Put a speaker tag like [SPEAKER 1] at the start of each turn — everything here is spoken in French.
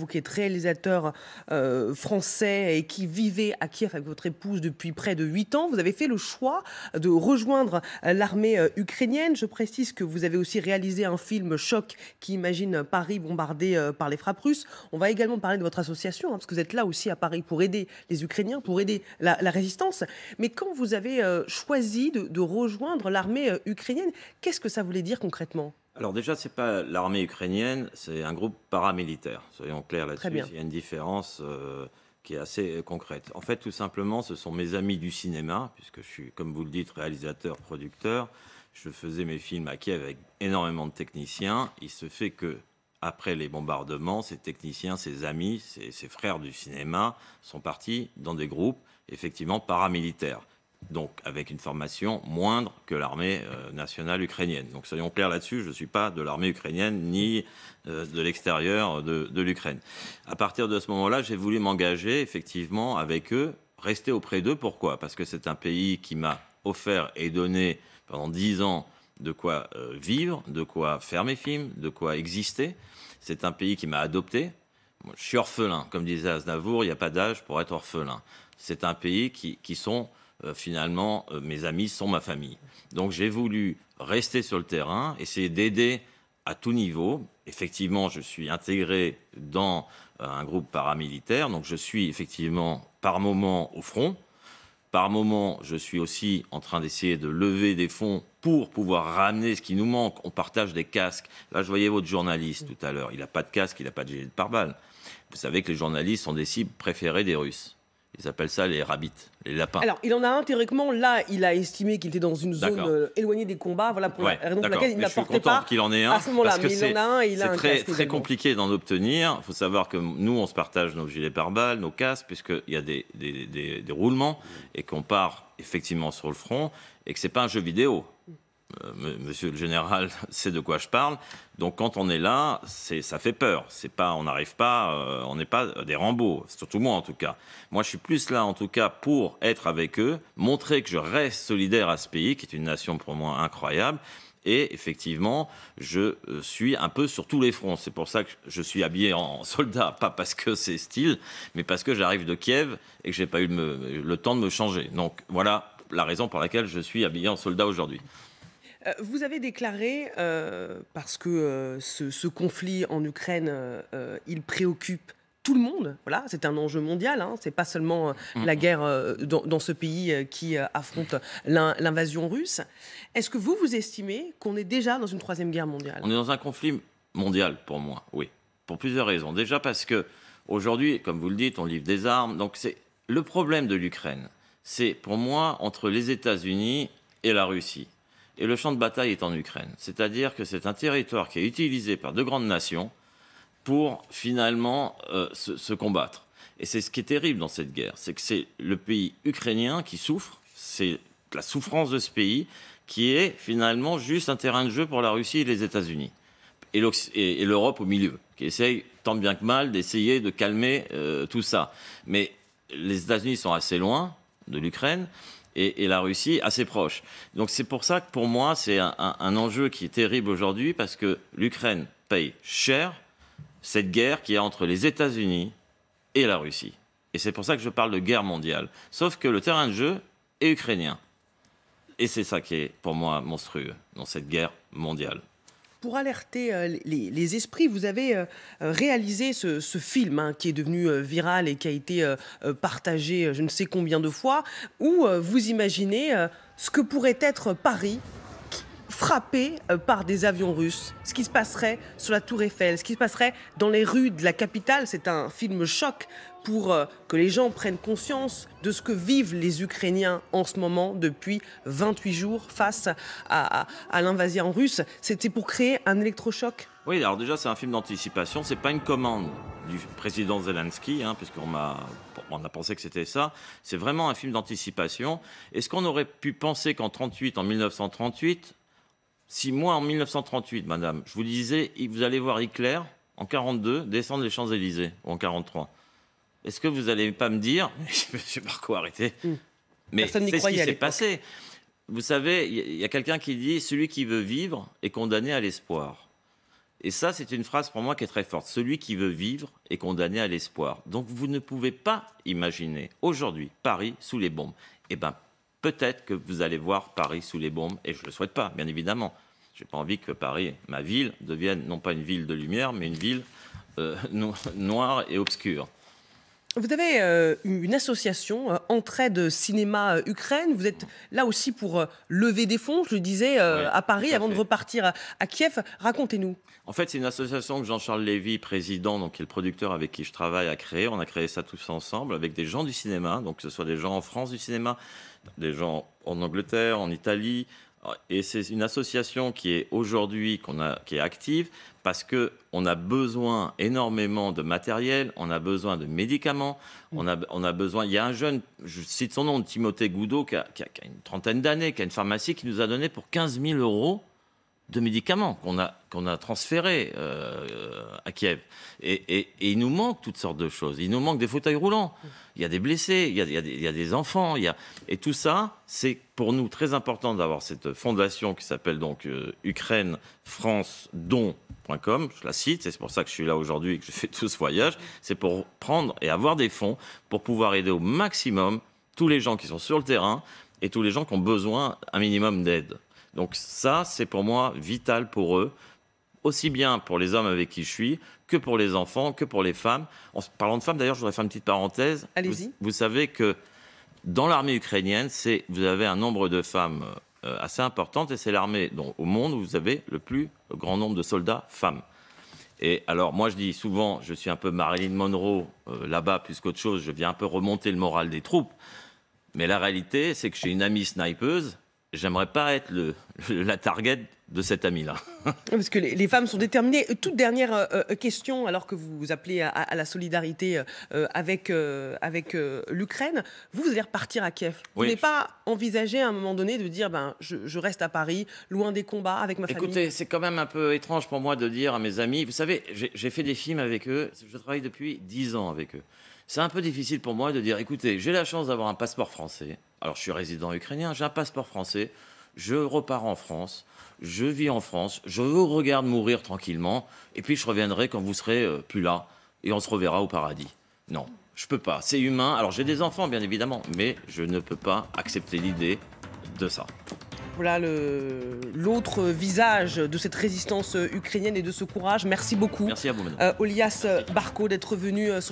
[SPEAKER 1] vous qui êtes réalisateur français et qui vivez à Kiev avec votre épouse depuis près de 8 ans. Vous avez fait le choix de rejoindre l'armée ukrainienne. Je précise que vous avez aussi réalisé un film choc qui imagine Paris bombardé par les frappes russes. On va également parler de votre association, parce que vous êtes là aussi à Paris pour aider les Ukrainiens, pour aider la résistance. Mais quand vous avez choisi de rejoindre l'armée ukrainienne, qu'est-ce que ça voulait dire concrètement ?
[SPEAKER 2] Alors déjà, ce n'est pas l'armée ukrainienne, c'est un groupe paramilitaire. Soyons clairs là-dessus, il y a une différence qui est assez concrète. En fait, tout simplement, ce sont mes amis du cinéma, puisque je suis, comme vous le dites, réalisateur, producteur. Je faisais mes films à Kiev avec énormément de techniciens. Il se fait que après les bombardements, ces techniciens, ces amis, ces frères du cinéma sont partis dans des groupes effectivement paramilitaires. Donc avec une formation moindre que l'armée nationale ukrainienne. Donc soyons clairs là-dessus, je ne suis pas de l'armée ukrainienne ni de l'extérieur de l'Ukraine. À partir de ce moment-là, j'ai voulu m'engager effectivement avec eux, rester auprès d'eux. Pourquoi ? Parce que c'est un pays qui m'a offert et donné pendant 10 ans de quoi vivre, de quoi faire mes films, de quoi exister. C'est un pays qui m'a adopté. Moi, je suis orphelin. Comme disait Aznavour, il n'y a pas d'âge pour être orphelin. C'est un pays qui sont... finalement, mes amis sont ma famille. Donc j'ai voulu rester sur le terrain, essayer d'aider à tout niveau. Effectivement, je suis intégré dans un groupe paramilitaire, donc je suis effectivement par moment au front. Par moment, je suis aussi en train d'essayer de lever des fonds pour pouvoir ramener ce qui nous manque. On partage des casques. Là, je voyais votre journaliste tout à l'heure. Il n'a pas de casque, il n'a pas de gilet de pare-balles. Vous savez que les journalistes sont des cibles préférées des Russes. Ils appellent ça les rabbits, les lapins.
[SPEAKER 1] Alors, il en a un, théoriquement, là, il a estimé qu'il était dans une zone éloignée des combats, voilà pour la raison pour laquelle il n'apportait pas
[SPEAKER 2] qu'il en ait un,
[SPEAKER 1] à ce moment-là.
[SPEAKER 2] Mais
[SPEAKER 1] il en a un et il a un casque.
[SPEAKER 2] C'est très compliqué d'en obtenir. Il faut savoir que nous, on se partage nos gilets pare-balles, nos casques, puisqu'il y a des roulements et qu'on part effectivement sur le front et que ce n'est pas un jeu vidéo. Monsieur le général sait de quoi je parle. Donc quand on est là, ça fait peur. On n'arrive pas, on n'est pas des Rambo, surtout moi en tout cas. Moi je suis plus là en tout cas pour être avec eux, montrer que je reste solidaire à ce pays, qui est une nation pour moi incroyable. Et effectivement, je suis un peu sur tous les fronts. C'est pour ça que je suis habillé en soldat, pas parce que c'est style, mais parce que j'arrive de Kiev et que je n'ai pas eu le temps de me changer. Donc voilà la raison pour laquelle je suis habillé en soldat aujourd'hui.
[SPEAKER 1] Vous avez déclaré, parce que ce conflit en Ukraine, il préoccupe tout le monde, voilà, c'est un enjeu mondial, hein, c'est pas seulement la guerre dans ce pays qui affronte l'invasion russe. Est-ce que vous estimez qu'on est déjà dans une troisième guerre mondiale ?
[SPEAKER 2] On est dans un conflit mondial pour moi, oui, pour plusieurs raisons. Déjà parce que aujourd'hui, comme vous le dites, on livre des armes, donc c'est le problème de l'Ukraine, c'est pour moi entre les États-Unis et la Russie. Et le champ de bataille est en Ukraine. C'est-à-dire que c'est un territoire qui est utilisé par deux grandes nations pour finalement se combattre. Et c'est ce qui est terrible dans cette guerre, c'est que c'est le pays ukrainien qui souffre, c'est la souffrance de ce pays qui est finalement juste un terrain de jeu pour la Russie et les États-Unis. Et l'Europe au milieu, qui essaye tant bien que mal d'essayer de calmer tout ça. Mais les États-Unis sont assez loin de l'Ukraine, et la Russie assez proche. Donc c'est pour ça que pour moi c'est un enjeu qui est terrible aujourd'hui, parce que l'Ukraine paye cher cette guerre qui est entre les États-Unis et la Russie. Et c'est pour ça que je parle de guerre mondiale. Sauf que le terrain de jeu est ukrainien. Et c'est ça qui est pour moi monstrueux dans cette guerre mondiale.
[SPEAKER 1] Pour alerter les esprits, vous avez réalisé ce film qui est devenu viral et qui a été partagé je ne sais combien de fois, où vous imaginez ce que pourrait être Paris frappé par des avions russes, ce qui se passerait sur la Tour Eiffel, ce qui se passerait dans les rues de la capitale. C'est un film choc pour que les gens prennent conscience de ce que vivent les Ukrainiens en ce moment depuis 28 jours face à l'invasion russe. C'était pour créer un électrochoc.
[SPEAKER 2] Oui, alors déjà c'est un film d'anticipation, c'est pas une commande du président Zelensky, puisqu'on a pensé que c'était ça. C'est vraiment un film d'anticipation. Est-ce qu'on aurait pu penser qu'en 1938, si moi en 1938, madame, je vous disais, vous allez voir Hitler en 42 descendre les Champs-Élysées, ou en 43, est-ce que vous n'allez pas me dire, monsieur Marco, arrêtez, mais c'est ce qui s'est passé. Vous savez, il y a quelqu'un qui dit, celui qui veut vivre est condamné à l'espoir. Et ça, c'est une phrase pour moi qui est très forte. Celui qui veut vivre est condamné à l'espoir. Donc vous ne pouvez pas imaginer aujourd'hui Paris sous les bombes. Eh bien, peut-être que vous allez voir Paris sous les bombes, et je ne le souhaite pas, bien évidemment. Je n'ai pas envie que Paris, ma ville, devienne non pas une ville de lumière, mais une ville noire et obscure.
[SPEAKER 1] Vous avez une association, Entraide Cinéma Ukraine. Vous êtes là aussi pour lever des fonds, je le disais, à Paris, avant de repartir à Kiev. Racontez-nous.
[SPEAKER 2] En fait, c'est une association que Jean-Charles Lévy, président, donc, qui est le producteur avec qui je travaille, a créée. On a créé ça tous ensemble avec des gens du cinéma, donc que ce soit des gens en France du cinéma, des gens en Angleterre, en Italie. Et c'est une association qui est aujourd'hui, qui est active, parce qu'on a besoin énormément de matériel, on a besoin de médicaments, on a besoin... Il y a un jeune, je cite son nom, Timothée Goudot, qui a une trentaine d'années, qui a une pharmacie, qui nous a donné pour 15 000 € de médicaments qu'on a transférés à Kiev. Et il nous manque toutes sortes de choses. Il nous manque des fauteuils roulants. Il y a des blessés, il y a des enfants. Et tout ça, c'est pour nous très important d'avoir cette fondation qui s'appelle donc ukrainefrancedon.com. Je la cite, c'est pour ça que je suis là aujourd'hui et que je fais tout ce voyage. C'est pour prendre et avoir des fonds pour pouvoir aider au maximum tous les gens qui sont sur le terrain et tous les gens qui ont besoin un minimum d'aide. Donc ça, c'est pour moi vital pour eux, aussi bien pour les hommes avec qui je suis, que pour les enfants, que pour les femmes. En parlant de femmes, d'ailleurs, je voudrais faire une petite parenthèse.
[SPEAKER 1] Allez-y.
[SPEAKER 2] Vous savez que dans l'armée ukrainienne, vous avez un nombre de femmes assez importante, et c'est l'armée au monde où vous avez le plus grand nombre de soldats femmes. Et alors, moi, je dis souvent, je suis un peu Marilyn Monroe là-bas, plus qu'autre chose, je viens un peu remonter le moral des troupes. Mais la réalité, c'est que j'ai une amie snipeuse. J'aimerais pas être la target de cet ami-là.
[SPEAKER 1] Parce que les femmes sont déterminées. Toute dernière question, alors que vous appelez à la solidarité avec l'Ukraine. Vous allez repartir à Kiev. Vous n'avez pas envisagé à un moment donné de dire je reste à Paris, loin des combats, avec ma famille?
[SPEAKER 2] Écoutez, c'est quand même un peu étrange pour moi de dire à mes amis, vous savez, j'ai fait des films avec eux, je travaille depuis 10 ans avec eux. C'est un peu difficile pour moi de dire, écoutez, j'ai la chance d'avoir un passeport français. Alors, je suis résident ukrainien, j'ai un passeport français, je repars en France, je vis en France, je vous regarde mourir tranquillement, et puis je reviendrai quand vous serez plus là, et on se reverra au paradis. Non, je peux pas, c'est humain. Alors, j'ai des enfants, bien évidemment, mais je ne peux pas accepter l'idée de ça.
[SPEAKER 1] Voilà l'autre visage de cette résistance ukrainienne et de ce courage. Merci beaucoup.
[SPEAKER 2] Merci à vous, madame.
[SPEAKER 1] Olias Barco, d'être venu sur